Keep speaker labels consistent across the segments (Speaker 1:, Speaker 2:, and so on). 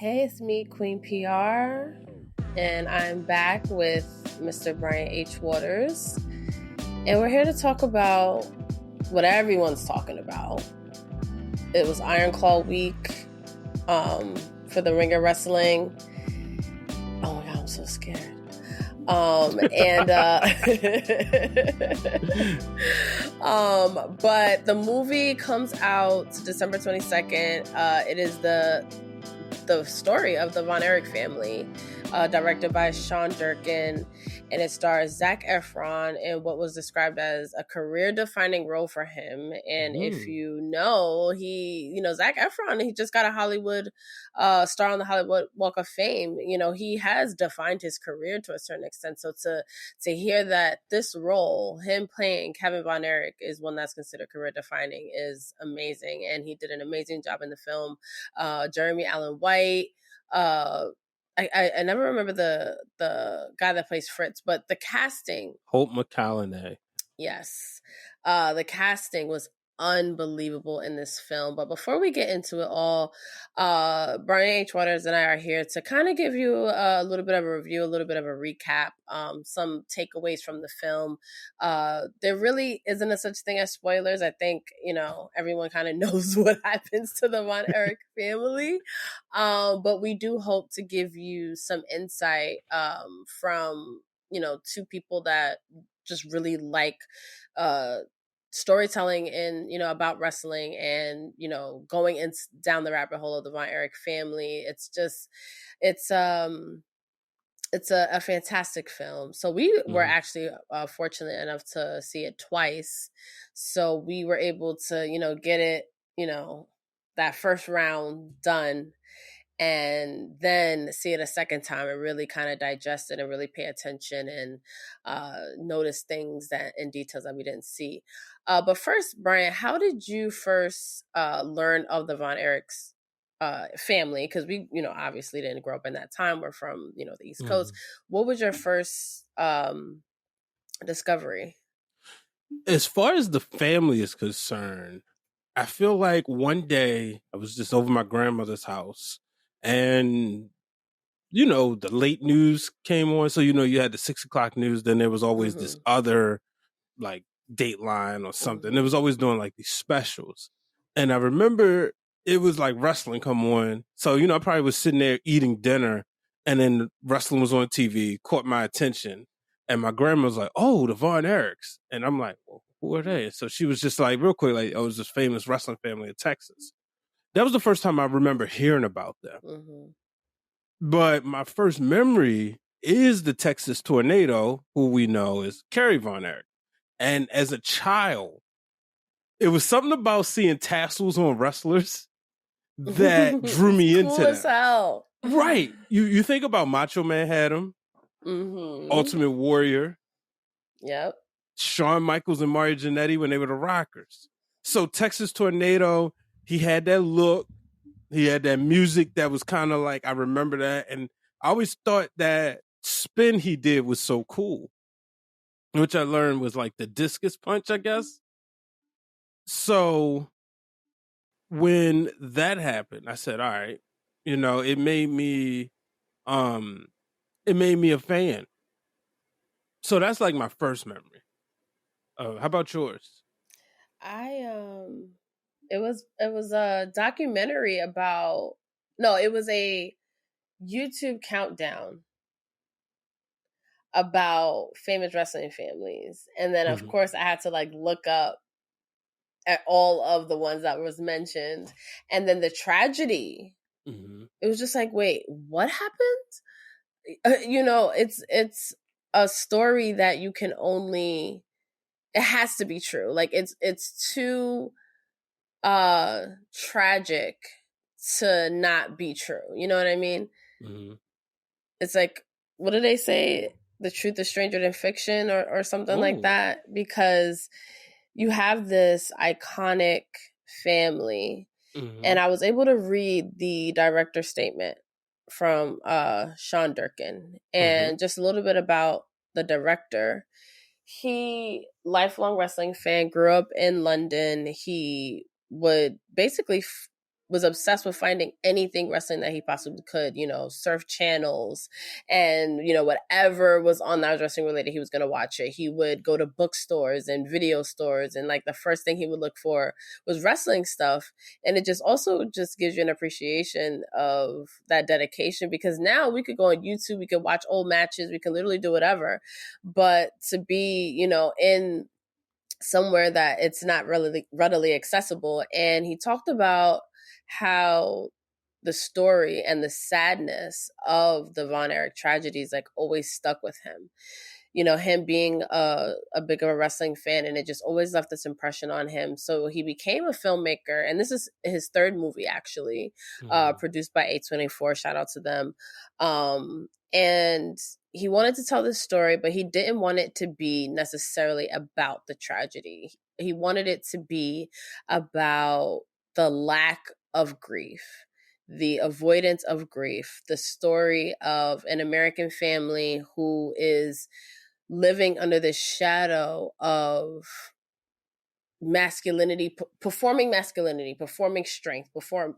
Speaker 1: Hey, it's me, Queen PR, and I'm back with Mr. Brian H. Waters, and we're here to talk about what everyone's talking about. It was Iron Claw Week for the Ring of Wrestling. Oh my God, I'm so scared. But the movie comes out December 22nd. It is the story of the Von Erich family, directed by Sean Durkin, and it stars Zac Efron in what was described as a career-defining role for him. And if you know, Zac Efron, he just got a Hollywood star on the Hollywood Walk of Fame. You know, he has defined his career to a certain extent. So to hear that this role, him playing Kevin Von Erich, is one that's considered career-defining is amazing. And he did an amazing job in the film. Jeremy Allen White, I never remember the guy that plays Fritz, but the casting.
Speaker 2: Holtz McCallany.
Speaker 1: Yes. The casting was unbelievable in this film. But before we get into it all, Brian H. Waters and I are here to kind of give you a little bit of a review, a little bit of a recap, some takeaways from the film. There really isn't a such thing as spoilers. I think, everyone kind of knows what happens to the Von Erich family. But we do hope to give you some insight from, two people that just really like storytelling and about wrestling and going down the rabbit hole of the Von Erich family. It's a fantastic film. So we were actually fortunate enough to see it twice, so we were able to get it that first round done and then see it a second time and really kind of digest it and really pay attention and notice things that in details that we didn't see. But first, Brian, how did you first learn of the Von Erichs family? Because we, obviously didn't grow up in that time. We're from, the East Coast. What was your first discovery?
Speaker 2: As far as the family is concerned, I feel like one day I was just over my grandmother's house. And, the late news came on. So, you had the 6 o'clock news. Then there was always this other, like, Dateline or something. It was always doing, like, these specials. And I remember it was, like, wrestling come on. So, I probably was sitting there eating dinner. And then wrestling was on TV, caught my attention. And my grandma was like, oh, the Von Erichs. And I'm like, well, who are they? So she was just like, real quick, like, oh, it was this famous wrestling family in Texas. That was the first time I remember hearing about them. But my first memory is the Texas Tornado, who we know is Kerry Von Erich. And as a child, it was something about seeing tassels on wrestlers that drew me into
Speaker 1: cool as hell.
Speaker 2: Right. You think about Macho Man had him. Ultimate Warrior.
Speaker 1: Yep.
Speaker 2: Shawn Michaels and Mario Jannetty when they were the Rockers. So Texas Tornado, he had that look. He had that music that was kind of like, I remember that. And I always thought that spin he did was so cool, which I learned was like the discus punch, I guess. So when that happened, I said, all right, it made me a fan. So that's like my first memory. How about yours?
Speaker 1: It was a documentary it was a YouTube countdown about famous wrestling families. And then of course I had to look up at all of the ones that was mentioned. And then the tragedy, it was just like, wait, what happened? It's a story that you can only, it has to be true. Like it's too tragic to not be true. You know what I mean? It's like, what do they say? The truth is stranger than fiction or something like that, because you have this iconic family. And I was able to read the director's statement from Sean Durkin and just a little bit about the director. He, lifelong wrestling fan, grew up in London. He would basically was obsessed with finding anything wrestling that he possibly could, surf channels and, whatever was on that was wrestling related, he was going to watch it. He would go to bookstores and video stores. And like the first thing he would look for was wrestling stuff. And it just also just gives you an appreciation of that dedication, because now we could go on YouTube, we could watch old matches, we can literally do whatever. But to be, in somewhere that it's not really readily accessible. And he talked about how the story and the sadness of the Von Erich tragedies like always stuck with him. Him being a big of a wrestling fan, and it just always left this impression on him. So he became a filmmaker, and this is his third movie actually, produced by A24. Shout out to them. And he wanted to tell this story, but he didn't want it to be necessarily about the tragedy. He wanted it to be about the lack of grief, the avoidance of grief, the story of an American family who is living under the shadow of masculinity, performing strength,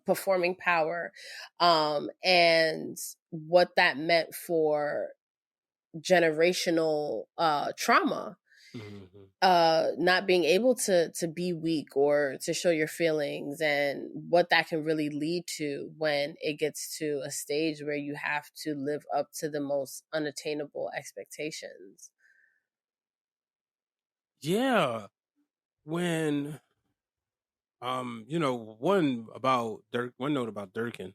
Speaker 1: performing power, and what that meant for generational trauma. Not being able to be weak or to show your feelings, and what that can really lead to when it gets to a stage where you have to live up to the most unattainable expectations.
Speaker 2: Yeah. When one note about Durkin,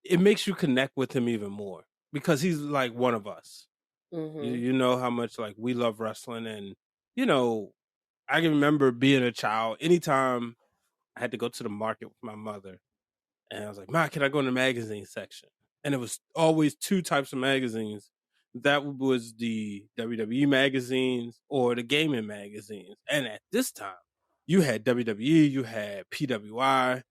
Speaker 2: it makes you connect with him even more because he's like one of us. You know how much like we love wrestling, and I can remember being a child. Anytime I had to go to the market with my mother, and I was like, "Ma, can I go in the magazine section?" And it was always two types of magazines. That was the WWE magazines or the gaming magazines. And at this time, you had WWE, you had PWI,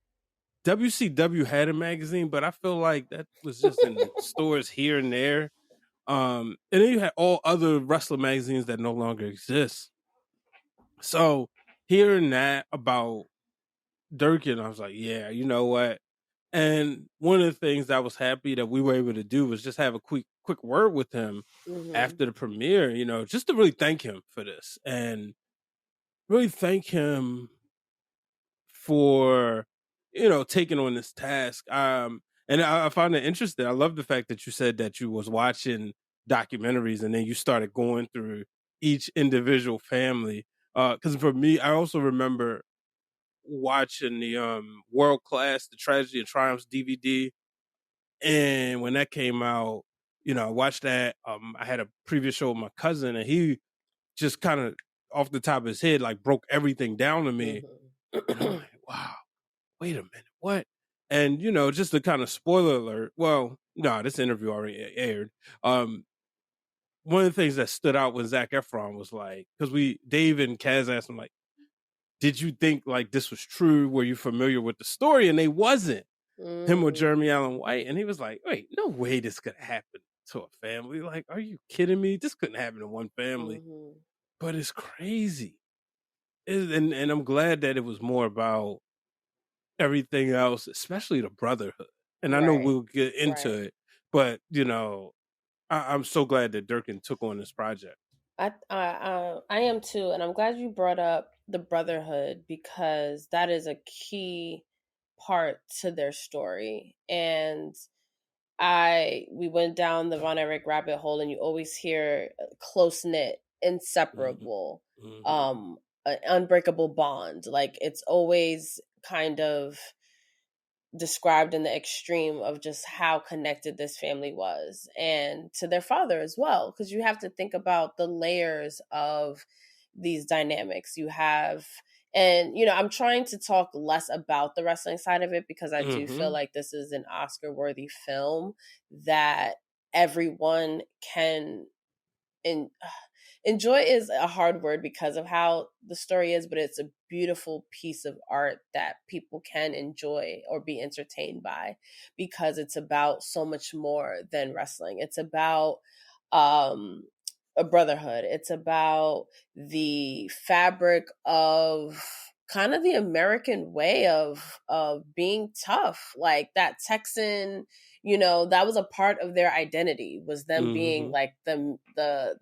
Speaker 2: WCW had a magazine, but I feel like that was just in stores here and there. And then you had all other wrestler magazines that no longer exist. So hearing that about Durkin, I was like, yeah, you know what? And one of the things I was happy that we were able to do was just have a quick word with him after the premiere, just to really thank him for this and really thank him for, taking on this task. And I found it interesting. I love the fact that you said that you was watching documentaries and then you started going through each individual family. Cause for me, I also remember watching the World Class, the Tragedy and Triumphs DVD. And when that came out, I watched that. I had a previous show with my cousin, and he just kind of off the top of his head, like broke everything down to me. And I'm like, wow, wait a minute, what? And, just the kind of spoiler alert. Well, no, this interview already aired. One of the things that stood out when Zac Efron was like, because Dave and Kaz asked him, like, did you think like this was true? Were you familiar with the story? And they wasn't. Him or Jeremy Allen White. And he was like, wait, no way this could happen to a family. Like, are you kidding me? This couldn't happen to one family. But it's crazy. And I'm glad that it was more about everything else, especially the brotherhood. And I know we'll get into it, but I'm so glad that Durkin took on this project.
Speaker 1: I am too, and I'm glad you brought up the brotherhood, because that is a key part to their story. And we went down the Von Erich rabbit hole, and you always hear close knit, inseparable, an unbreakable bond. Like it's always kind of described in the extreme of just how connected this family was, and to their father as well, because you have to think about the layers of these dynamics you have. And I'm trying to talk less about the wrestling side of it, because I do feel like this is an Oscar worthy film that everyone can enjoy. Is a hard word because of how the story is, but it's a beautiful piece of art that people can enjoy or be entertained by, because it's about so much more than wrestling. It's about a brotherhood. It's about the fabric of kind of the American way of being tough. Like that Texan, you know, that was a part of their identity, was them being like the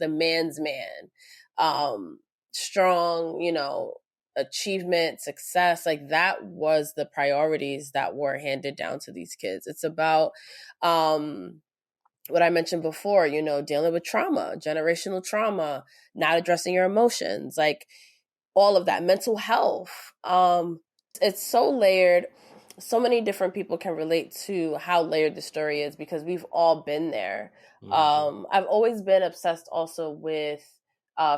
Speaker 1: man's man, strong, you know, achievement, success. Like that was the priorities that were handed down to these kids. It's about what I mentioned before, you know, dealing with trauma, generational trauma, not addressing your emotions, like all of that, mental health. It's so layered. So many different people can relate to how layered the story is because we've all been there. I've always been obsessed also with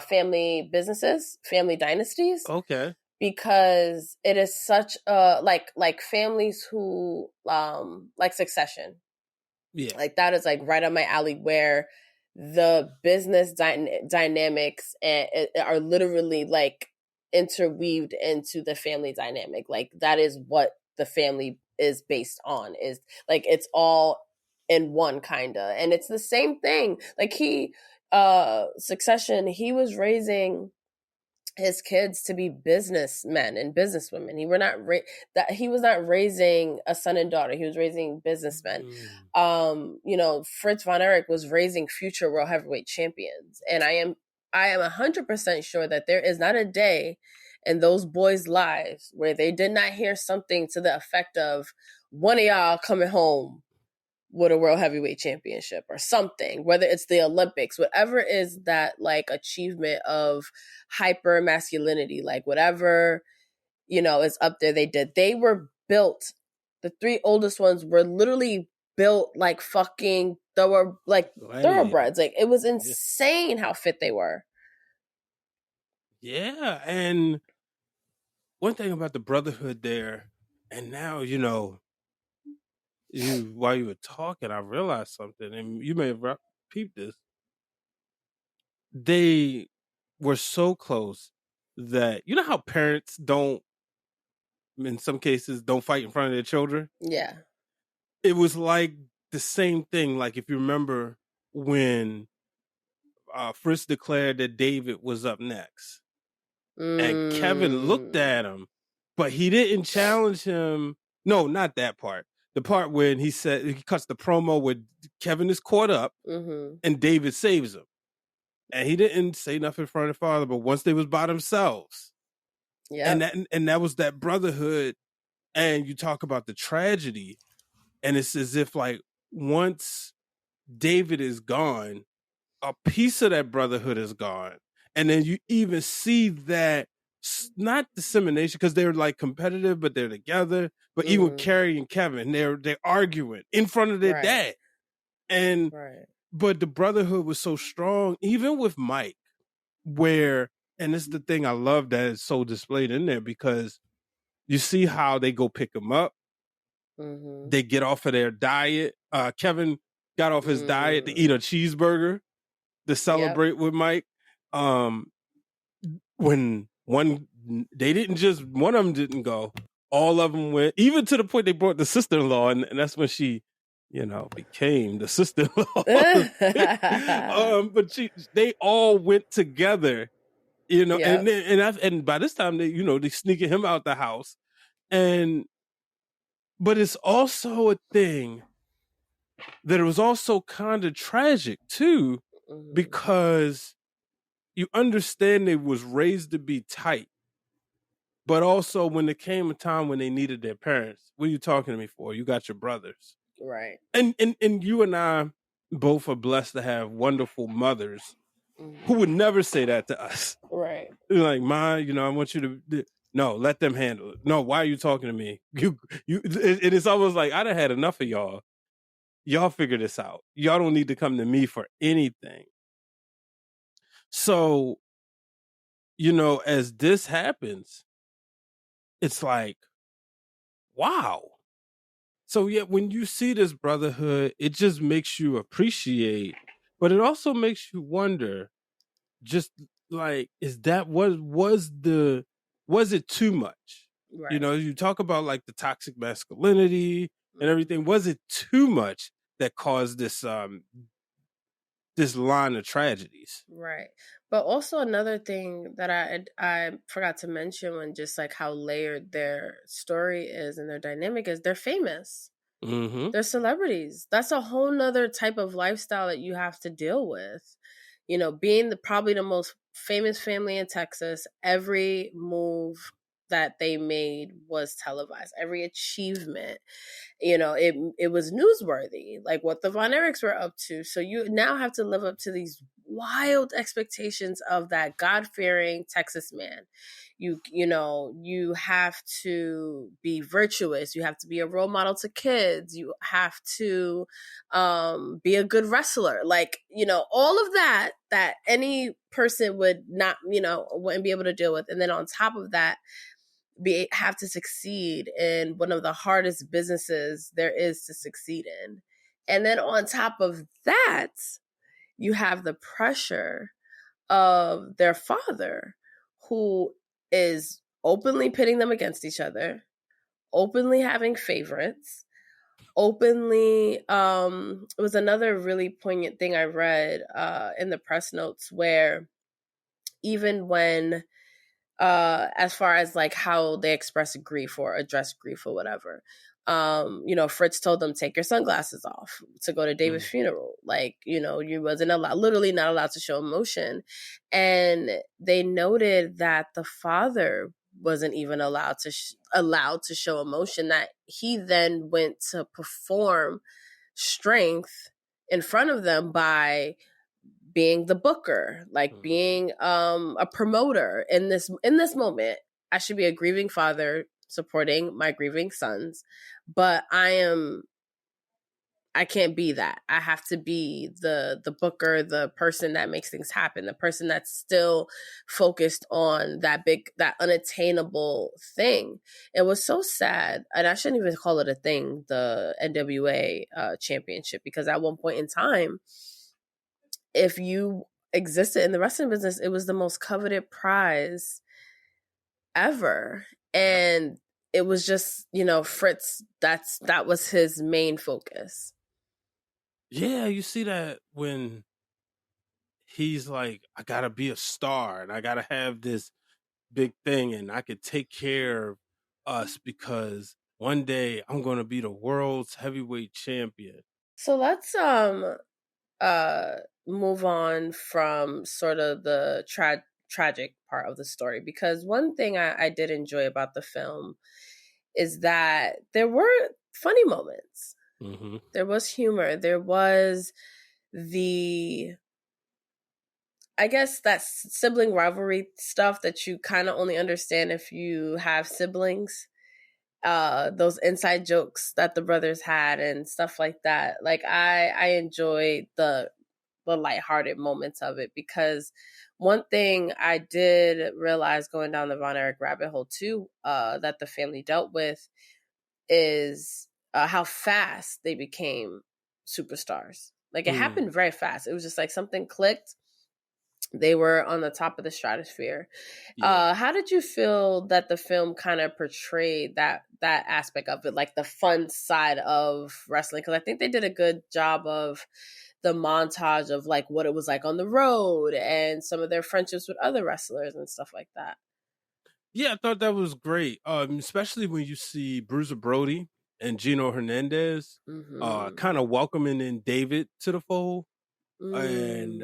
Speaker 1: family businesses, family dynasties.
Speaker 2: Okay.
Speaker 1: Because it is such a like families who like Succession.
Speaker 2: Yeah.
Speaker 1: Like that is like right up my alley, where the business dynamics are literally like interweaved into the family dynamic. Like that is what the family is based on, is like it's all in one kind of. And it's the same thing. Like Succession, he was raising his kids to be businessmen and businesswomen. He was not raising a son and daughter. He was raising businessmen. You know, Fritz Von Erich was raising future world heavyweight champions. And I am 100% sure that there is not a day in those boys' lives where they did not hear something to the effect of, one of y'all coming home with a world heavyweight championship or something, whether it's the Olympics, whatever is that like achievement of hyper masculinity, like whatever, you know, is up there. They were built. The three oldest ones were literally built like fucking, they were like thoroughbreds. Like it was insane how fit they were.
Speaker 2: Yeah. And one thing about the brotherhood there, and now, you know, while you were talking, I realized something, and you may have peeped this. They were so close that, you know how parents don't, in some cases, don't fight in front of their children?
Speaker 1: Yeah.
Speaker 2: It was like the same thing. Like if you remember when Fritz declared that David was up next, and Kevin looked at him, but he didn't challenge him. No, not that part. The part when he said, he cuts the promo where Kevin is caught up and David saves him. And he didn't say nothing in front of father, but once they was by themselves. Yeah. And that was that brotherhood. And you talk about the tragedy, and it's as if like once David is gone, a piece of that brotherhood is gone. And then you even see that, not dissemination, because they're like competitive, but they're together. But even Carrie and Kevin, they're arguing in front of their dad. And but the brotherhood was so strong, even with Mike, where, and this is the thing I love that is so displayed in there, because you see how they go pick him up. They get off of their diet. Kevin got off his diet to eat a cheeseburger to celebrate with Mike. When one of them didn't go, all of them went, even to the point they brought the sister-in-law, and that's when she, you know, became the sister-in-law. But they all went together, you know, and by this time they sneaking him out the house, but it's also a thing that it was also kind of tragic too, because you understand they was raised to be tight, but also when there came a time when they needed their parents, what are you talking to me for? You got your brothers.
Speaker 1: Right.
Speaker 2: And you and I both are blessed to have wonderful mothers who would never say that to us.
Speaker 1: Right.
Speaker 2: Like, Ma, you know, I want you to, no, let them handle it. No, why are you talking to me? It's almost like I done had enough of y'all. Y'all figure this out. Y'all don't need to come to me for anything. So, you know, as this happens, it's like, wow. So yeah, when you see this brotherhood, it just makes you appreciate, but it also makes you wonder, just like, is that was it too much? Right. You know, you talk about like the toxic masculinity and everything. Was it too much that caused this this line of tragedies.
Speaker 1: Right. But also another thing that I forgot to mention, when just like how layered their story is and their dynamic is, they're famous.
Speaker 2: Mm-hmm.
Speaker 1: They're celebrities. That's a whole nother type of lifestyle that you have to deal with. You know, being probably the most famous family in Texas, every move that they made was televised. Every achievement, you know, it was newsworthy, like what the Von Erichs were up to. So you now have to live up to these wild expectations of that God-fearing Texas man. You know, you have to be virtuous, you have to be a role model to kids, you have to be a good wrestler, like, you know, all of that any person would not, you know, wouldn't be able to deal with. And then on top of that, have to succeed in one of the hardest businesses there is to succeed in. And then on top of that, you have the pressure of their father, who is openly pitting them against each other, openly having favorites, openly it was another really poignant thing I read in the press notes, where even when as far as like how they express grief or address grief or whatever, you know, Fritz told them, take your sunglasses off to go to David's funeral. Like, you know, you wasn't allowed, literally not allowed to show emotion. And they noted that the father wasn't even allowed to show emotion, that he then went to perform strength in front of them by being the booker, like being a promoter in this moment. I should be a grieving father supporting my grieving sons, but I can't be that. I have to be the booker, the person that makes things happen, the person that's still focused on that unattainable thing. It was so sad, and I shouldn't even call it a thing, the NWA championship, because at one point in time, if you existed in the wrestling business, it was the most coveted prize ever. And it was just, you know, Fritz, that was his main focus.
Speaker 2: Yeah, you see that when he's like, I gotta be a star and I gotta have this big thing and I could take care of us because one day I'm gonna be the world's heavyweight champion.
Speaker 1: So let's move on from sort of the tragic part of the story, because one thing I did enjoy about the film is that there were funny moments.
Speaker 2: Mm-hmm.
Speaker 1: There was humor. There was I guess that sibling rivalry stuff that you kind of only understand if you have siblings. Those inside jokes that the brothers had and stuff like that. Like I enjoyed the lighthearted moments of it, because one thing I did realize going down the Von Erich rabbit hole too, that the family dealt with, is how fast they became superstars. Like it happened very fast. It was just like something clicked. They were on the top of the stratosphere. Yeah. How did you feel that the film kind of portrayed that aspect of it, like the fun side of wrestling? Because I think they did a good job of the montage of like what it was like on the road and some of their friendships with other wrestlers and stuff like that.
Speaker 2: Yeah, I thought that was great, especially when you see Bruiser Brody and Gino Hernandez kind of welcoming in David to the fold. And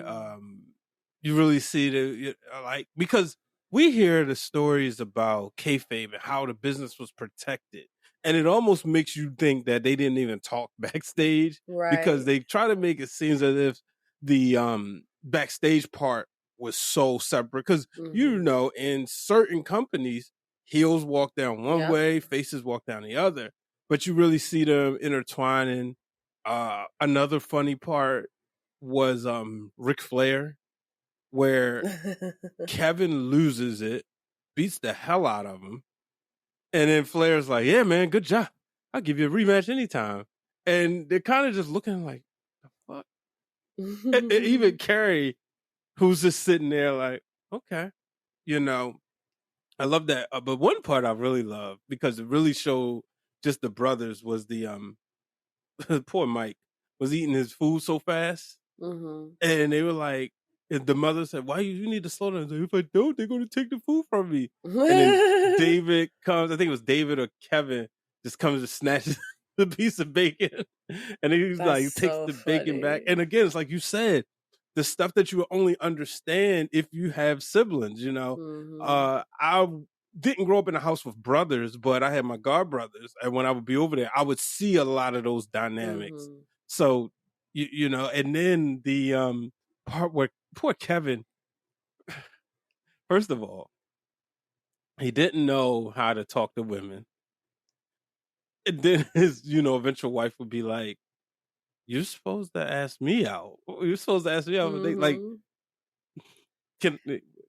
Speaker 2: you really see like, because we hear the stories about kayfabe and how the business was protected, and it almost makes you think that they didn't even talk backstage, right? Because they try to make it seem as if the backstage part was so separate. Because you know, in certain companies, heels walk down one way, faces walk down the other, but you really see them intertwining. Another funny part was Ric Flair, where Kevin loses it, beats the hell out of him, and then Flair's like, yeah, man, good job. I'll give you a rematch anytime. And they're kind of just looking like, the fuck? and even Carrie, who's just sitting there like, okay. You know, I love that. But one part I really love, because it really showed just the brothers, was the poor Mike was eating his food so fast. And they were like, and the mother said, "Why you need to slow down?" Like, if I don't, they're going to take the food from me. And then David comes. I think it was David or Kevin just comes and snatches the piece of bacon, and he's like takes the bacon back. And again, it's like you said, the stuff that you will only understand if you have siblings. I didn't grow up in a house with brothers, but I had my god brothers, and when I would be over there, I would see a lot of those dynamics. So and then the part where poor Kevin, first of all, he didn't know how to talk to women. And then his, eventual wife would be like, "You're supposed to ask me out. You're supposed to ask me out." Like,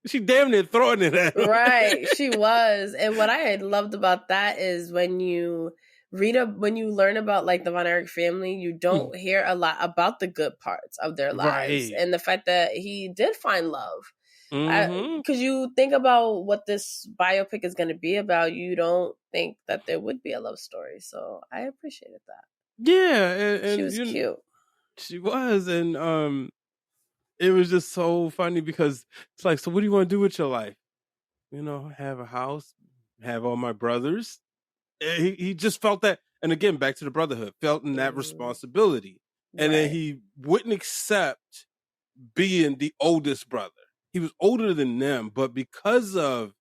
Speaker 2: she damn near throwing it at him.
Speaker 1: Right, she was. And what I had loved about that is when you learn about like the Von Erich family, you don't hear a lot about the good parts of their lives, and the fact that he did find love. Because you think about what this biopic is going to be about, you don't think that there would be a love story. So I appreciated that.
Speaker 2: Yeah, and
Speaker 1: she was cute.
Speaker 2: She was, and it was just so funny because it's like, so what do you want to do with your life? Have a house, have all my brothers. He just felt that, and again, back to the brotherhood, felt in that responsibility, and then he wouldn't accept being the oldest brother. He was older than them, but because of,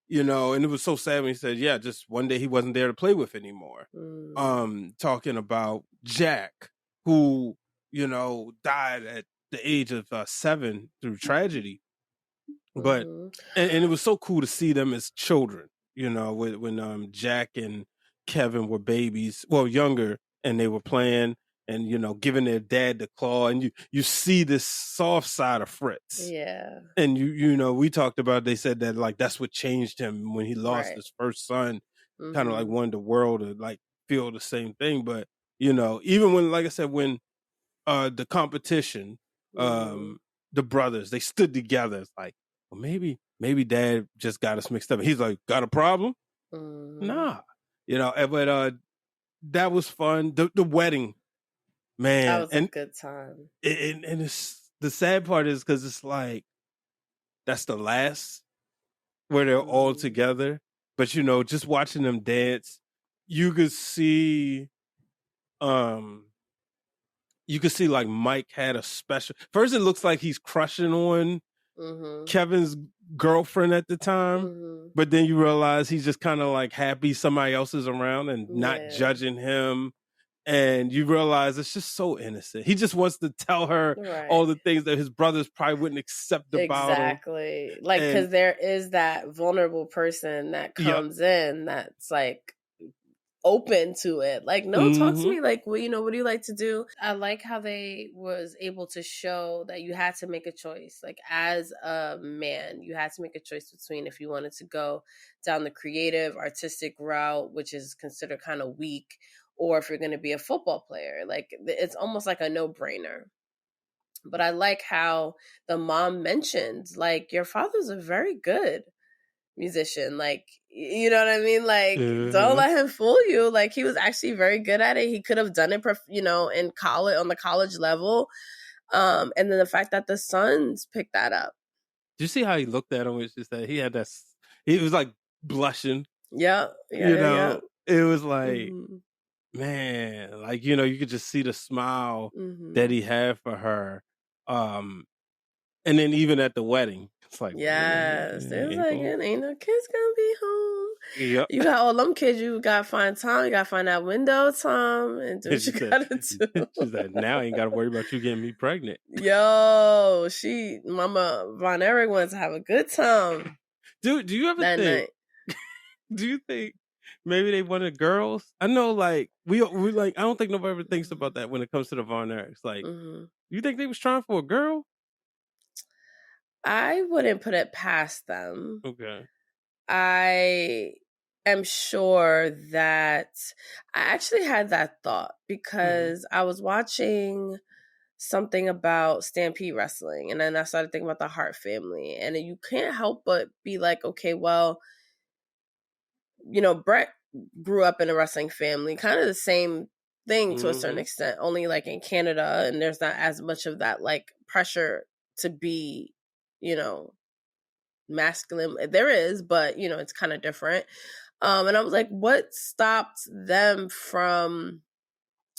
Speaker 2: and it was so sad when he said, yeah, just one day he wasn't there to play with anymore. Talking about Jack, who, died at the age of 7 through tragedy. But, and it was so cool to see them as children, when Jack and Kevin were babies, well, younger, and they were playing and, giving their dad the claw, and you see this soft side of Fritz.
Speaker 1: Yeah.
Speaker 2: And we talked about, they said that like, that's what changed him when he lost his first son, kind of like wanted the world to like feel the same thing. But, even when, like I said, when the competition, the brothers, they stood together. It's like, well, maybe dad just got us mixed up. He's like, got a problem? Nah. But that was fun. The wedding, man.
Speaker 1: That was a good time.
Speaker 2: And it's, the sad part is because it's like, that's the last where they're all together. But, just watching them dance, you could see like Mike had a special. First, it looks like he's crushing on Kevin's girlfriend at the time, but then you realize he's just kind of like happy somebody else is around and not judging him. And you realize it's just so innocent. He just wants to tell her all the things that his brothers probably wouldn't accept about him.
Speaker 1: Exactly. Like, because there is that vulnerable person that comes in that's like open to it. Like, no, talk to me. Like, well, what do you like to do? I like how they was able to show that you had to make a choice. Like, as a man, you had to make a choice between if you wanted to go down the creative, artistic route, which is considered kind of weak, or if you're going to be a football player. Like, it's almost like a no-brainer. But I like how the mom mentioned, like, your father's a very good musician. Like, you know what I mean? Like, don't let him fool you. Like, he was actually very good at it. He could have done it, in college, on the college level. And then the fact that the sons picked that up.
Speaker 2: Did you see how he looked at him? It's just that he had that, he was like blushing.
Speaker 1: Yeah.
Speaker 2: It was like, man, like, you could just see the smile that he had for her. And then even at the wedding, it's like,
Speaker 1: yes, there's like, ain't no kids gonna be home.
Speaker 2: Yep.
Speaker 1: You got all them kids, you gotta find time, you gotta find that window time and do what you gotta do.
Speaker 2: She's like, now I ain't gotta worry about you getting me pregnant.
Speaker 1: Yo, Mama Von Erich wants to have a good time.
Speaker 2: Do you ever think, do you think maybe they wanted girls? I know, like, we like, I don't think nobody ever thinks about that when it comes to the Von Erichs. Like, you think they was trying for a girl?
Speaker 1: I wouldn't put it past them.
Speaker 2: Okay.
Speaker 1: I am sure that I actually had that thought because I was watching something about Stampede Wrestling, and then I started thinking about the Hart family, and you can't help but be like, okay, well, Brett grew up in a wrestling family, kind of the same thing to a certain extent, only like in Canada, and there's not as much of that like pressure to be, you know, masculine. There is, but you know, it's kind of different. And I was like, what stopped them from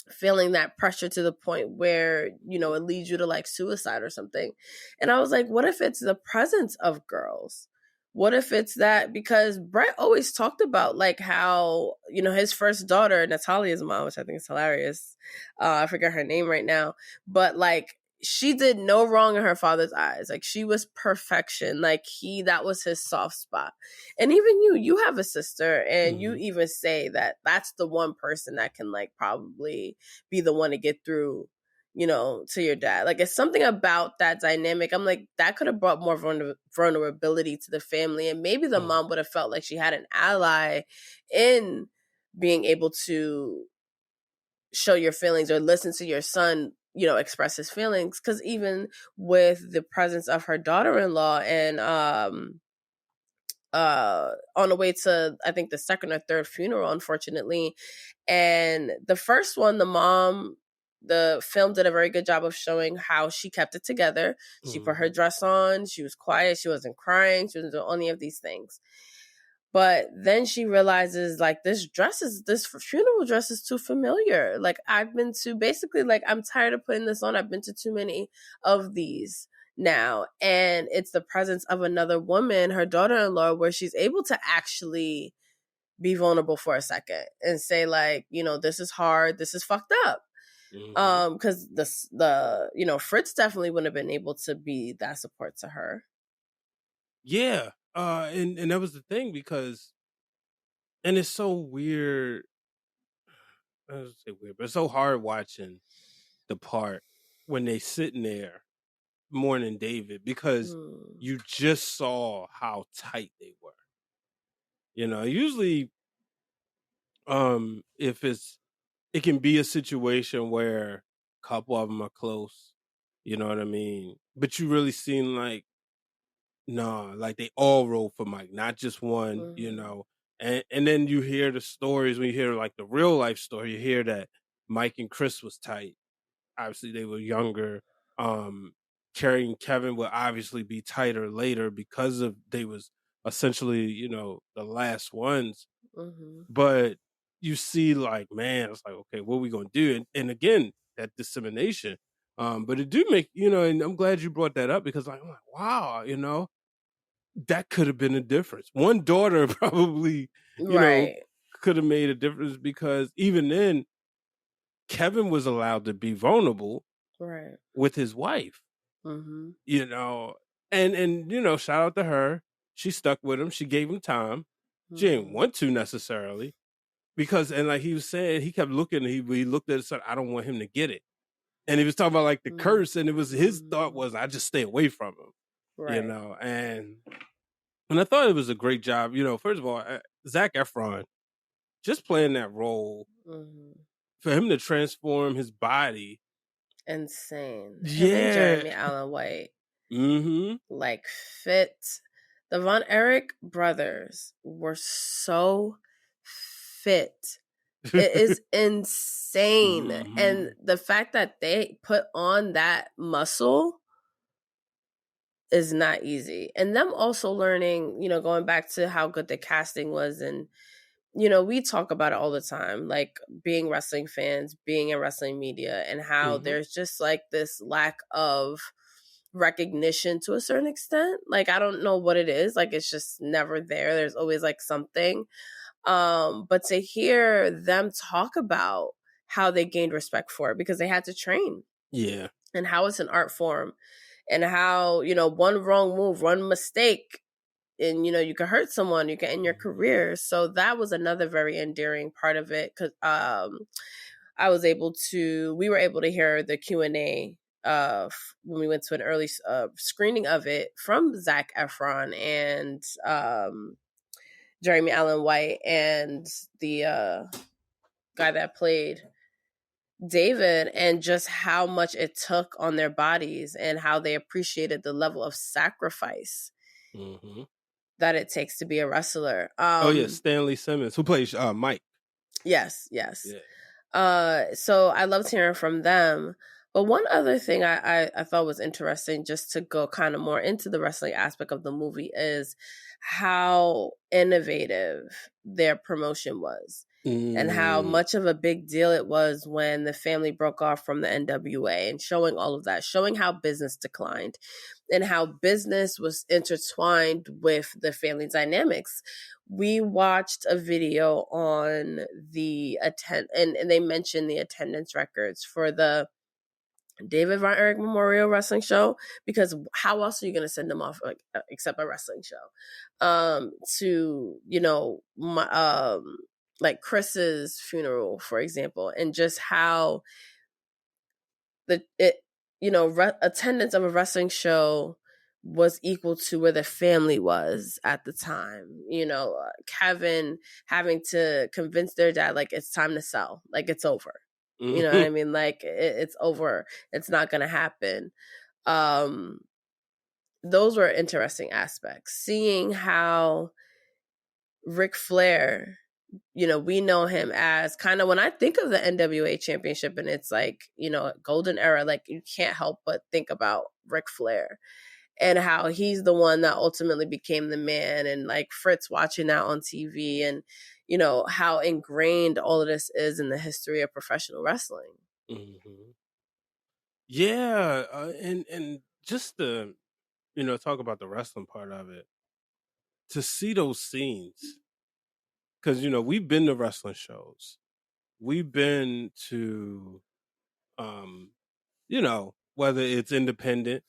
Speaker 1: feeling that pressure to the point where, you know, it leads you to like suicide or something? And I was like, what if it's the presence of girls? What if it's that? Because Brett always talked about like how, you know, his first daughter, Natalia's mom, which I think is hilarious. I forget her name right now, but like she did no wrong in her father's eyes. Like she was perfection. Like that was his soft spot. And even you have a sister, and you even say that that's the one person that can like probably be the one to get through, you know, to your dad. Like it's something about that dynamic. I'm like, that could have brought more vulnerability to the family. And maybe the mom would have felt like she had an ally in being able to show your feelings or listen to your son, you know, express his feelings. Because even with the presence of her daughter-in-law and on the way to, I think, the second or third funeral, unfortunately, and the first one, the film did a very good job of showing how she kept it together. She put her dress on, she was quiet, she wasn't crying, she wasn't doing any of these things. But then she realizes, like, this funeral dress is too familiar. Like, I've been to, basically, like, I'm tired of putting this on. I've been to too many of these now. And it's the presence of another woman, her daughter-in-law, where she's able to actually be vulnerable for a second and say, like, you know, this is hard, this is fucked up. Because you know, Fritz definitely wouldn't have been able to be that support to her.
Speaker 2: Yeah. And that was the thing, because, and it's so weird. I don't say weird, but it's so hard watching the part when they sitting there mourning David, because you just saw how tight they were. You know, usually, if it can be a situation where a couple of them are close, you know what I mean? But you really seen like, no, like they all roll for Mike, not just one, you know. And then you hear the stories, when you hear like the real life story, you hear that Mike and Chris was tight. Obviously they were younger. Carrie and Kevin would obviously be tighter later because of they was essentially, you know, the last ones. But you see, like, man, it's like, okay, what are we gonna do? And again, that dissemination. But it do make, you know, and I'm glad you brought that up, because like, I'm like, wow, you know, that could have been a difference. One daughter probably, you know, could have made a difference, because even then, Kevin was allowed to be vulnerable with his wife. You know, and you know, shout out to her. She stuck with him. She gave him time. She didn't want to necessarily, because, and like he was saying, he kept looking. He looked at it, said, "I don't want him to get it." And he was talking about like the curse, and it was his thought was, "I just stay away from him," you know. And I thought it was a great job. You know, first of all, Zac Efron just playing that role, for him to transform his body.
Speaker 1: Insane.
Speaker 2: Yeah.
Speaker 1: Him and Jeremy Allen White. Like fit. The Von Erich brothers were so fit. It is insane. And the fact that they put on that muscle is not easy. And them also learning, you know, going back to how good the casting was. And you know, we talk about it all the time, like being wrestling fans, being in wrestling media, and how there's just like this lack of recognition to a certain extent. Like, I don't know what it is. Like, it's just never there. There's always like something. But to hear them talk about how they gained respect for it, because they had to train.
Speaker 2: Yeah.
Speaker 1: And how it's an art form, and how, you know, one wrong move, one mistake, and you know, you can hurt someone, you can end your career. So that was another very endearing part of it, because we were able to hear the Q&A when we went to an early screening of it from Zac Efron and Jeremy Allen White and the guy that played David, and just how much it took on their bodies and how they appreciated the level of sacrifice that it takes to be a wrestler.
Speaker 2: Oh yeah, Stanley Simmons, who plays Mike.
Speaker 1: Yes.
Speaker 2: Yeah.
Speaker 1: So I loved hearing from them. But one other thing I thought was interesting, just to go kind of more into the wrestling aspect of the movie, is how innovative their promotion was. And how much of a big deal it was when the family broke off from the NWA, and showing all of that, showing how business declined and how business was intertwined with the family dynamics. We watched a video on the and they mentioned the attendance records for the David Von Erich Memorial Wrestling Show, because how else are you going to send them off, like, except a wrestling show? To, like Chris's funeral, for example, and just how attendance of a wrestling show was equal to where the family was at the time. Kevin having to convince their dad, like, it's time to sell, like, it's over. You know what I mean? Like, it's over. It's not going to happen. Those were interesting aspects. Seeing how Ric Flair, we know him as kind of, when I think of the NWA championship and it's like, golden era, like, you can't help but think about Ric Flair and how he's the one that ultimately became the man, and like Fritz watching that on TV, and how ingrained all of this is in the history of professional wrestling.
Speaker 2: Mm-hmm. Yeah, and just to talk about the wrestling part of it, to see those scenes, because we've been to wrestling shows, we've been to whether it's independent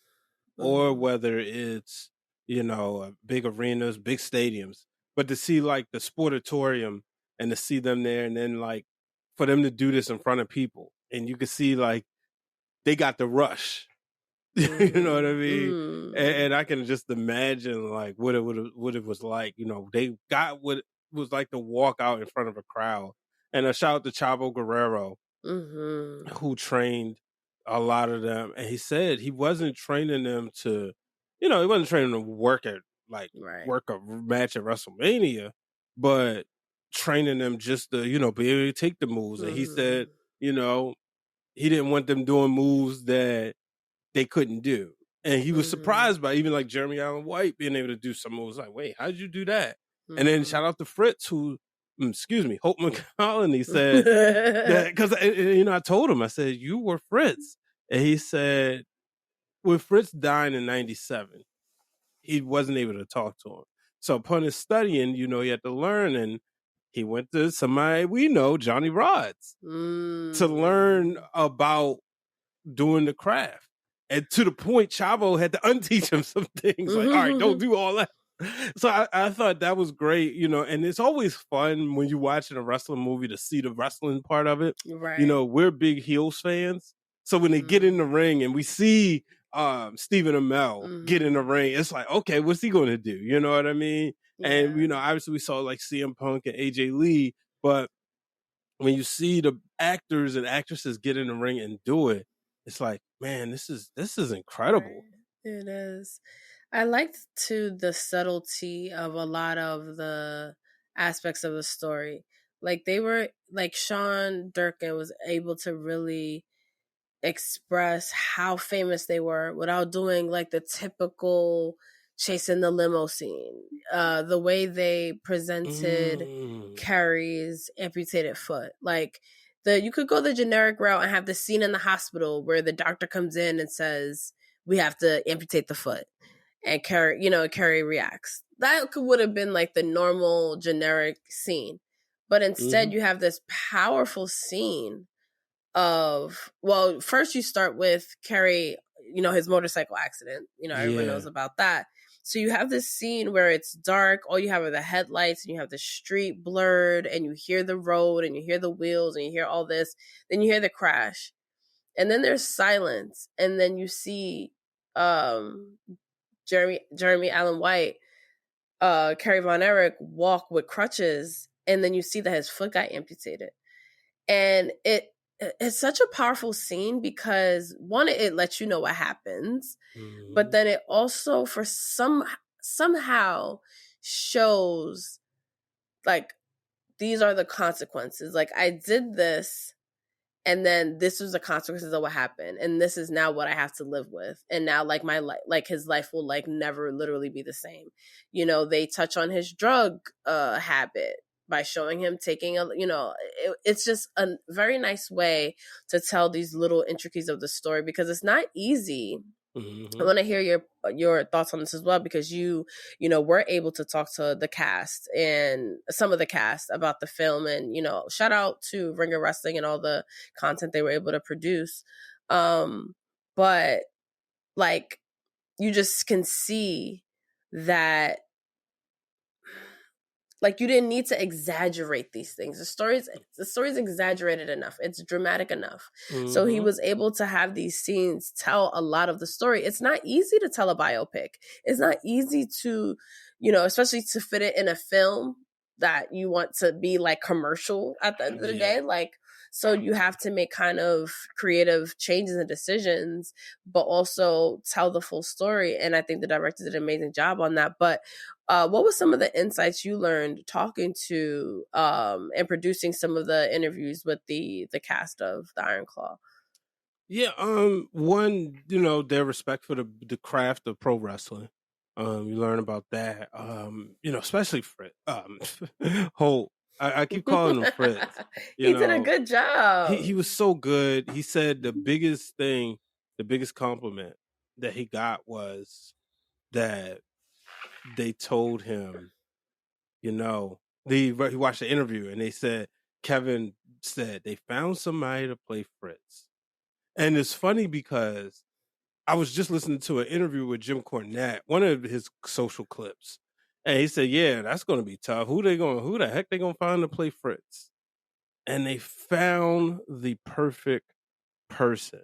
Speaker 2: or whether it's big arenas, big stadiums, but to see like the sportatorium and to see them there, and then like for them to do this in front of people, and you can see like they got the rush. You know what I mean? And I can just imagine like what it was like. They got what was like to walk out in front of a crowd. And a shout out to Chavo Guerrero, who trained a lot of them. And he said he wasn't training them to, he wasn't training them to work a match at WrestleMania, but training them just to, be able to take the moves. And he said, he didn't want them doing moves that they couldn't do. And he was surprised by even like Jeremy Allen White being able to do some moves. Like, wait, how did you do that? And then shout out to Fritz, who, Holtz McCallany said that, because I told him, I said, you were Fritz. And he said, when Fritz died in 97, he wasn't able to talk to him. So upon his studying, he had to learn, and he went to somebody we know, Johnny Rods, to learn about doing the craft. And to the point, Chavo had to unteach him some things. Like, all right, don't do all that. So I thought that was great, and it's always fun when you're watching a wrestling movie to see the wrestling part of it.
Speaker 1: Right.
Speaker 2: We're big heels fans. So when they get in the ring and we see Stephen Amell get in the ring, it's like, okay, what's he going to do? You know what I mean? Yeah. And, obviously we saw like CM Punk and AJ Lee, but when you see the actors and actresses get in the ring and do it, it's like, man, this is incredible.
Speaker 1: Right. It is. I liked too the subtlety of a lot of the aspects of the story. Like, they were like, Sean Durkin was able to really express how famous they were without doing like the typical chasing the limo scene. The way they presented Carrie's amputated foot, like, you could go the generic route and have the scene in the hospital where the doctor comes in and says, we have to amputate the foot, and Carrie reacts. That would have been like the normal generic scene, but instead you have this powerful scene of, well, first you start with Carrie, his motorcycle accident, everyone knows about that. So you have this scene where it's dark, all you have are the headlights, and you have the street blurred, and you hear the road, and you hear the wheels, and you hear all this, then you hear the crash, and then there's silence, and then you see Jeremy Allen White, Kerry Von Erich walk with crutches, and then you see that his foot got amputated. And it's such a powerful scene because, one, it lets you know what happens, but then it also somehow shows like, these are the consequences. Like, I did this and then this was the consequences of what happened, and this is now what I have to live with, and now like my life, like his life will like never literally be the same. You know, they touch on his drug habit by showing him taking a, you know, it's just a very nice way to tell these little intricacies of the story, because it's not easy.
Speaker 2: Mm-hmm.
Speaker 1: I want to hear your thoughts on this as well, because you know, were able to talk to the cast and some of the cast about the film, and you know, shout out to Ring of Wrestling and all the content they were able to produce. But like, you just can see that like you didn't need to exaggerate these things. The story's exaggerated enough. It's dramatic enough.
Speaker 2: Mm-hmm.
Speaker 1: So he was able to have these scenes tell a lot of the story. It's not easy to tell a biopic. It's not easy to, you know, especially to fit it in a film that you want to be like commercial at the end of the day. Like, so you have to make kind of creative changes and decisions, but also tell the full story. And I think the director did an amazing job on that. But what was some of the insights you learned talking to and producing some of the interviews with the cast of the Iron Claw?
Speaker 2: Yeah, one, you know, their respect for the craft of pro wrestling. You learn about that. You know, especially Fritz. Holt. I keep calling him Fritz.
Speaker 1: He did a good job.
Speaker 2: He was so good. He said the biggest compliment that he got was that they told him, you know, he watched the interview and they said, Kevin said they found somebody to play Fritz. And it's funny because I was just listening to an interview with Jim Cornette, one of his social clips. And he said, yeah, that's going to be tough. Who the heck they going to find to play Fritz? And they found the perfect person.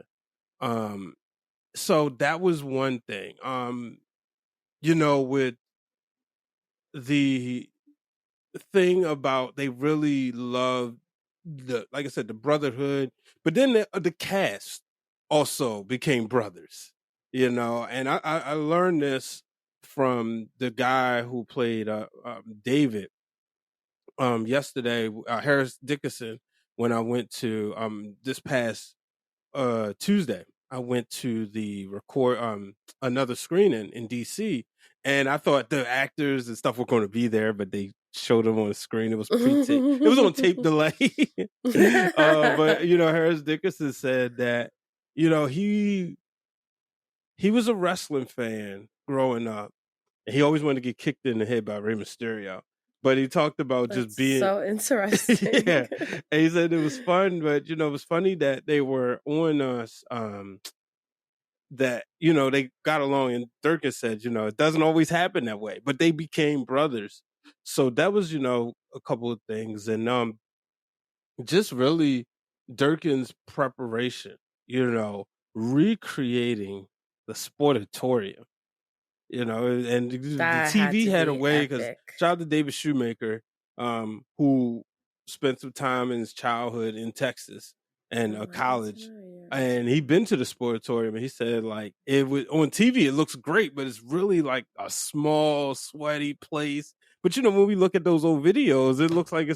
Speaker 2: So that was one thing. You know, with the thing about, they really loved like I said, the brotherhood, but then the cast also became brothers, you know. And I learned this from the guy who played David yesterday, Harris Dickinson, when I went to this past Tuesday. I went to the record another screening in DC, and I thought the actors and stuff were going to be there, but they showed them on the screen. It was pre-tape. It was on tape delay. But you know, Harris Dickinson said that, you know, he was a wrestling fan growing up, and he always wanted to get kicked in the head by Rey Mysterio. But he talked about
Speaker 1: That's
Speaker 2: just being
Speaker 1: so interesting.
Speaker 2: yeah. And he said it was fun, but you know, it was funny that they were on us, that, you know, they got along, and Durkin said, you know, it doesn't always happen that way, but they became brothers. So that was, you know, a couple of things. And just really Durkin's preparation, you know, recreating the sportatorium. You know, and the TV had a way, because shout out to David Shoemaker, who spent some time in his childhood in Texas and college, and he'd been to the sportatorium, and he said, like, it was on TV, it looks great, but it's really like a small, sweaty place. But you know, when we look at those old videos, it looks like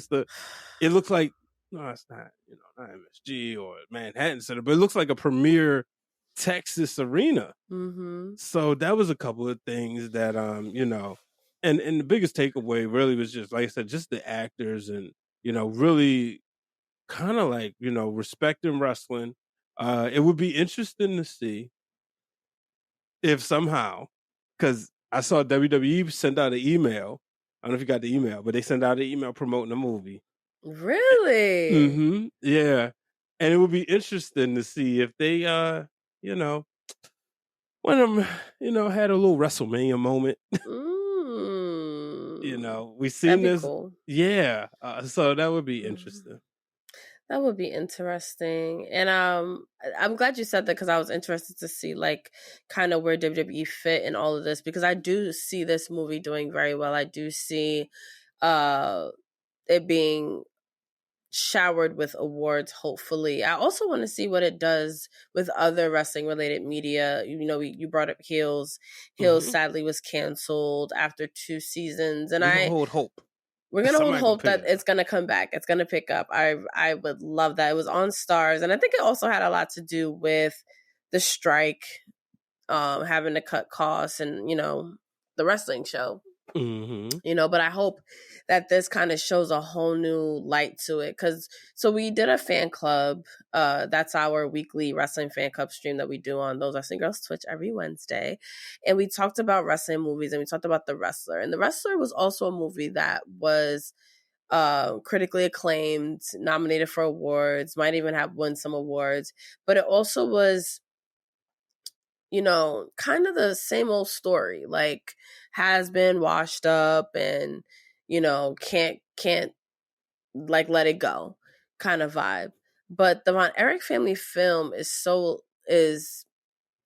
Speaker 2: no, it's not, you know, not MSG or Manhattan Center, but it looks like a premier Texas arena.
Speaker 1: Mm-hmm.
Speaker 2: So that was a couple of things that you know, and the biggest takeaway really was just, like I said, just the actors, and you know, really kind of like, you know, respecting wrestling. It would be interesting to see if somehow, because I saw WWE send out an email. I don't know if you got the email, but they sent out an email promoting the movie.
Speaker 1: Really?
Speaker 2: Mm-hmm. Yeah. And it would be interesting to see if they you know, one of them, you know, had a little WrestleMania moment. You know, we've seen this. Cool. Yeah. So that would be interesting.
Speaker 1: That would be interesting. And I'm glad you said that, because I was interested to see like kind of where WWE fit in all of this, because I do see this movie doing very well. I do see it being showered with awards, hopefully. I also want to see what it does with other wrestling related media. You know, you brought up Heels. Heels sadly was canceled after 2 seasons, and I hold
Speaker 2: hope.
Speaker 1: We're gonna hold
Speaker 2: Somebody gonna
Speaker 1: hope
Speaker 2: pick
Speaker 1: that
Speaker 2: it
Speaker 1: it's
Speaker 2: up.
Speaker 1: gonna come back. It's gonna pick up. I would love that. It was on Stars, and I think it also had a lot to do with the strike, having to cut costs, and the wrestling show.
Speaker 2: Mm-hmm.
Speaker 1: But I hope that this kind of shows a whole new light to it. So we did a fan club. That's our weekly wrestling fan club stream that we do on Those Wrestling Girls Twitch every Wednesday. And we talked about wrestling movies, and we talked about The Wrestler. And The Wrestler was also a movie that was critically acclaimed, nominated for awards, might even have won some awards. But it also was, kind of the same old story, like has been washed up and, can't like let it go kind of vibe. But the Von Erich family film is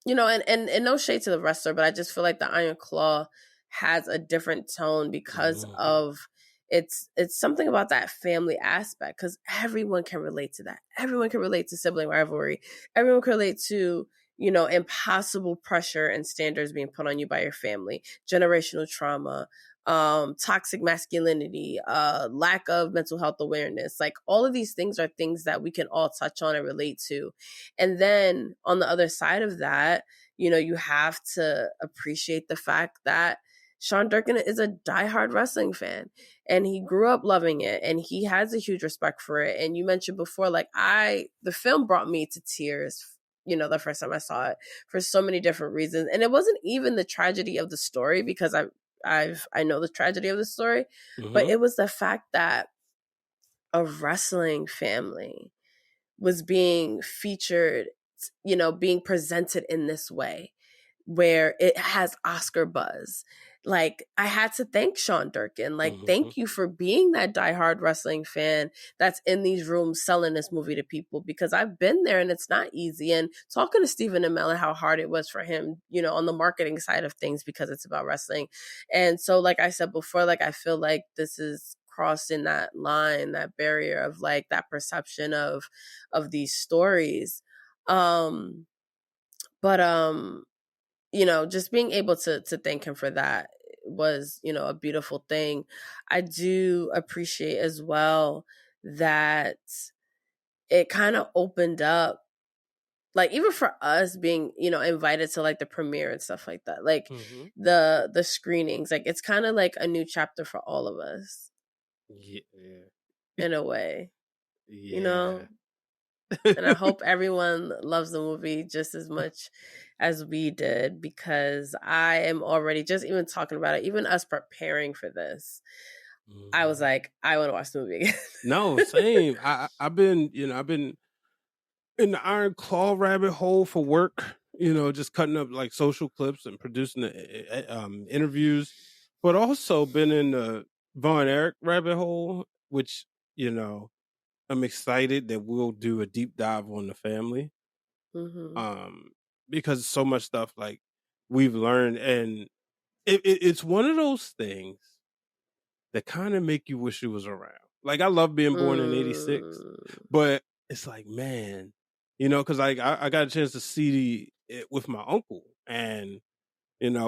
Speaker 1: and no shade to The Wrestler, but I just feel like the Iron Claw has a different tone because of it's something about that family aspect, because everyone can relate to that. Everyone can relate to sibling rivalry. Everyone can relate to impossible pressure and standards being put on you by your family, generational trauma, toxic masculinity, lack of mental health awareness. Like, all of these things are things that we can all touch on and relate to. And then on the other side of that, you have to appreciate the fact that Sean Durkin is a diehard wrestling fan, and he grew up loving it, and he has a huge respect for it. And you mentioned before, like, the film brought me to tears, the first time I saw it, for so many different reasons. And it wasn't even the tragedy of the story, because I know the tragedy of the story, but it was the fact that a wrestling family was being featured, being presented in this way, where it has Oscar buzz. Like, I had to thank Sean Durkin. Like, thank you for being that diehard wrestling fan that's in these rooms selling this movie to people, because I've been there and it's not easy. And talking to Stephen Amell and how hard it was for him, on the marketing side of things, because it's about wrestling. And so, like I said before, like, I feel like this is crossing that line, that barrier of like that perception of these stories. But just being able to thank him for that was, a beautiful thing. I do appreciate as well that it kind of opened up, like, even for us being, invited to like the premiere and stuff like that, like the screenings, like, it's kind of like a new chapter for all of us.
Speaker 2: Yeah.
Speaker 1: In a way.
Speaker 2: Yeah.
Speaker 1: And I hope everyone loves the movie just as much as we did, because I am already, just even talking about it, even us preparing for this, I was like, I want to watch the movie again.
Speaker 2: No, same. I've been in the Iron Claw rabbit hole for work, just cutting up like social clips and producing the interviews, but also been in the Von Erich rabbit hole, which, I'm excited that we'll do a deep dive on the family. Because so much stuff like we've learned, and it's one of those things that kind of make you wish it was around. Like, I love being born in '86, but it's like, man, because like I got a chance to see it with my uncle, and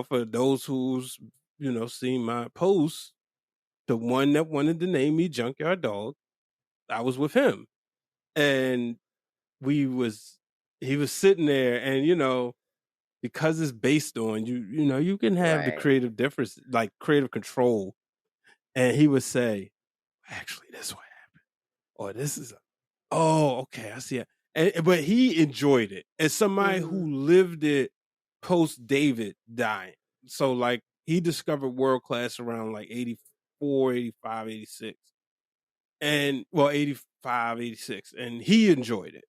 Speaker 2: for those who's seen my posts, the one that wanted to name me Junkyard Dog, I was with him, and he was sitting there, and because it's based on you can have the creative difference, like creative control, and he would say, actually, this what happened, or this is okay, I see it. But he enjoyed it as somebody who lived it post David dying. So like, he discovered World Class around like 84, 85, 86. And 85, 86. And he enjoyed it.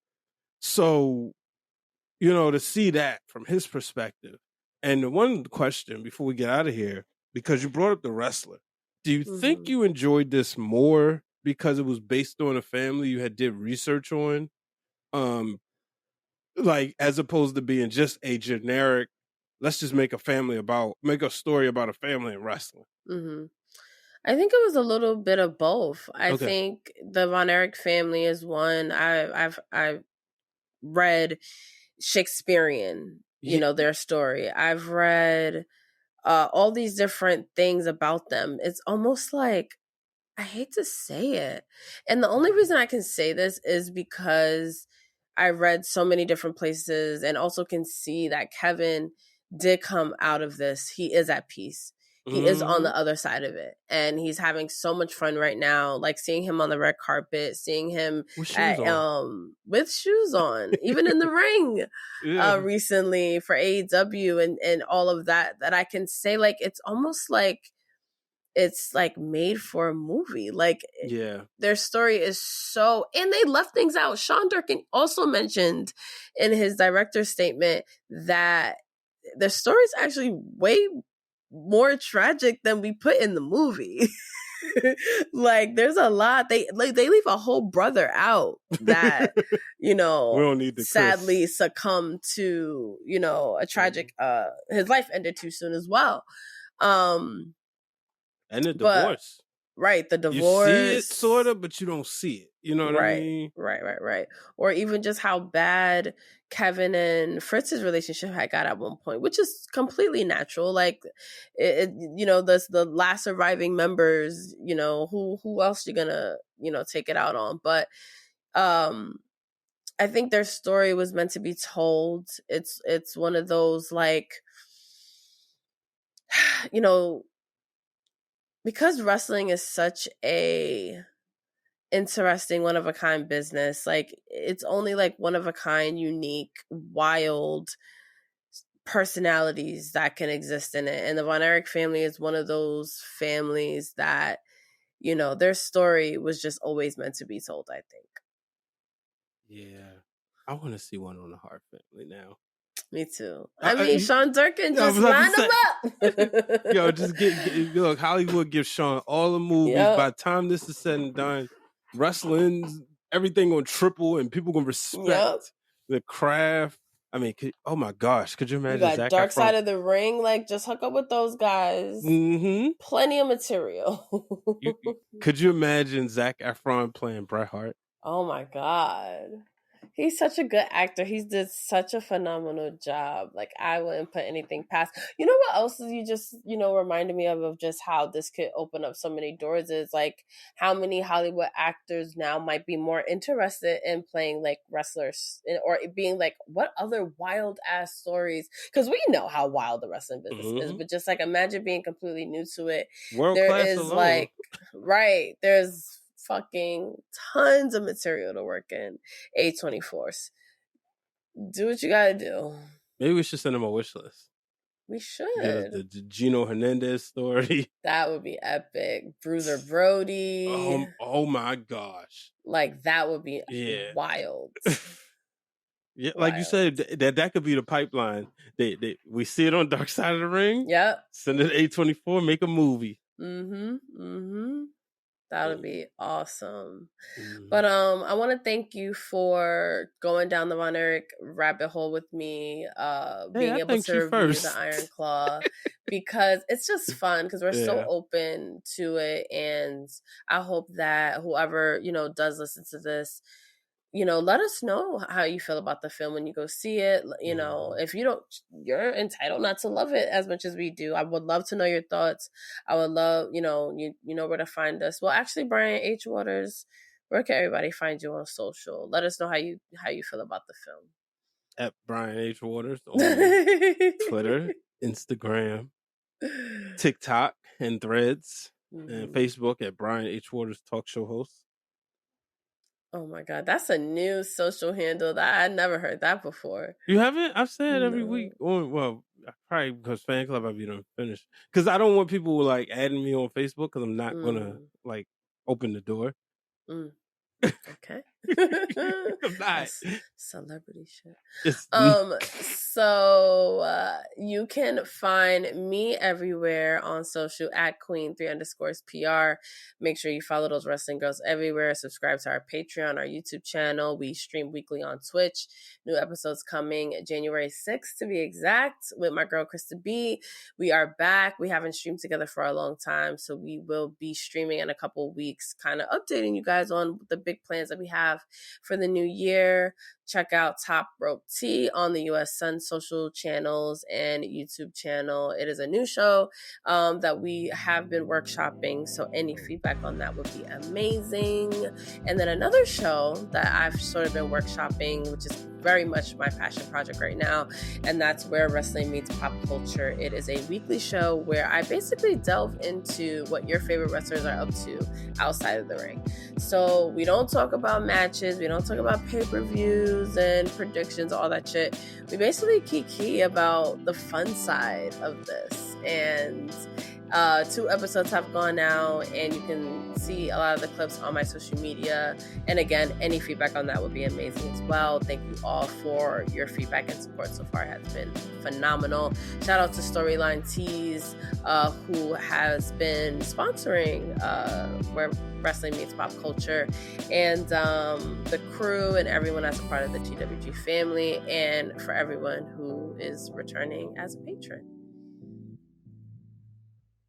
Speaker 2: So, to see that from his perspective. And the one question before we get out of here, because you brought up The Wrestler, do you think you enjoyed this more because it was based on a family you had did research on? Like, as opposed to being just a generic, let's just make a story about a family in wrestling.
Speaker 1: I think it was a little bit of both. I think the Von Erich family is one. I've read Shakespearean, their story. I've read all these different things about them. It's almost like, I hate to say it. And the only reason I can say this is because I read so many different places and also can see that Kevin did come out of this. He is at peace. He is on the other side of it. And he's having so much fun right now. Like seeing him on the red carpet, seeing him
Speaker 2: with shoes on.
Speaker 1: With shoes on, even in the ring recently for AEW and all of that I can say, like, it's almost like it's like made for a movie. Like, their story is so, and they left things out. Sean Durkin also mentioned in his director's statement that their story is actually way more tragic than we put in the movie. Like, there's a lot. They leave a whole brother out that, you know,
Speaker 2: we don't need the
Speaker 1: sadly succumbed to, you know, a tragic his life ended too soon as well.
Speaker 2: And the divorce.
Speaker 1: Right, the divorce.
Speaker 2: You see it, sort of, but you don't see it. You know what I mean?
Speaker 1: Right. Or even just how bad Kevin and Fritz's relationship had got at one point, which is completely natural. Like, you know, the last surviving members, you know, who else you gonna, you know, take it out on? But I think their story was meant to be told. It's one of those, like, you know, because wrestling is such a interesting, one of a kind business, like, it's only like one of a kind, unique, wild personalities that can exist in it. And the Von Erich family is one of those families that, you know, their story was just always meant to be told, I think.
Speaker 2: Yeah. I want to see one on the Hart family now.
Speaker 1: Me too. I mean, Sean Durkin, just line them up.
Speaker 2: Yo, just look, Hollywood gives Sean all the movies. By the time this is said and done, wrestling, everything gonna triple and people gonna respect the craft. I mean, oh my gosh, could you imagine?
Speaker 1: You got Dark Side of the Ring, like, just hook up with those guys. Plenty of material.
Speaker 2: Could you imagine Zac Efron playing Bret Hart?
Speaker 1: Oh my God. He's such a good actor. He's did such a phenomenal job. Like, I wouldn't put anything past. You know what else is you just, you know, reminded me of just how this could open up so many doors is, like, how many Hollywood actors now might be more interested in playing, like, wrestlers or being like, what other wild ass stories? Because we know how wild the wrestling business is, but just, like, imagine being completely new to it.
Speaker 2: World class alone.
Speaker 1: Like, right, there's fucking tons of material to work in. A24s. Do what you gotta do.
Speaker 2: Maybe we should send him a wish list.
Speaker 1: We should.
Speaker 2: The Gino Hernandez story.
Speaker 1: That would be epic. Bruiser Brody.
Speaker 2: Oh my gosh.
Speaker 1: Like, that would be wild.
Speaker 2: Yeah, like you said, that could be the pipeline. We see it on Dark Side of the Ring.
Speaker 1: Yep.
Speaker 2: Send it to A24, make a movie.
Speaker 1: That would be awesome. But I want to thank you for going down the Von Erich rabbit hole with me, being able to review the Iron Claw, because it's just fun, because we're so open to it. And I hope that whoever, you know, does listen to this, you know, let us know how you feel about the film when you go see it. You know, if you don't, you're entitled not to love it as much as we do. I would love to know your thoughts. I would love, you know, you know where to find us. Well, actually, Brian H. Waters, where can everybody find you on social? Let us know how you feel about the film.
Speaker 2: At Brian H. Waters on Twitter, Instagram, TikTok, and Threads, and Facebook at Brian H. Waters Talk Show Host.
Speaker 1: Oh my God, that's a new social handle that I never heard that before.
Speaker 2: You haven't? I've said every week. Well, probably because fan club I've been finished. Because I don't want people like adding me on Facebook, because I'm not gonna like open the door.
Speaker 1: Okay.
Speaker 2: I'm not.
Speaker 1: Celebrity shit. So you can find me everywhere on social at Queen3_PR. Make sure you follow those wrestling girls everywhere. Subscribe to our Patreon, our YouTube channel. We stream weekly on Twitch. New episodes coming January 6th to be exact, with my girl Krista B. We are back. We haven't streamed together for a long time, so we will be streaming in a couple weeks, kind of updating you guys on the big plans that we have have for the new year. Check out Top Rope Tea on the US Sun social channels and YouTube channel. It is a new show that we have been workshopping, so any feedback on that would be amazing. And then another show that I've sort of been workshopping, which is very much my passion project right now, and that's Where Wrestling Meets Pop Culture. It is a weekly show where I basically delve into what your favorite wrestlers are up to outside of the ring. So we don't talk about matches, we don't talk about pay-per-views and predictions, all that shit. We basically kiki about the fun side of this. And 2 episodes have gone out, and you can see a lot of the clips on my social media. And again, any feedback on that would be amazing as well. Thank you all for your feedback and support so far. It has been phenomenal. Shout out to Storyline Tees, who has been sponsoring Where Wrestling Meets Pop Culture, and the crew and everyone that's a part of the GWG family, and for everyone who is returning as a patron.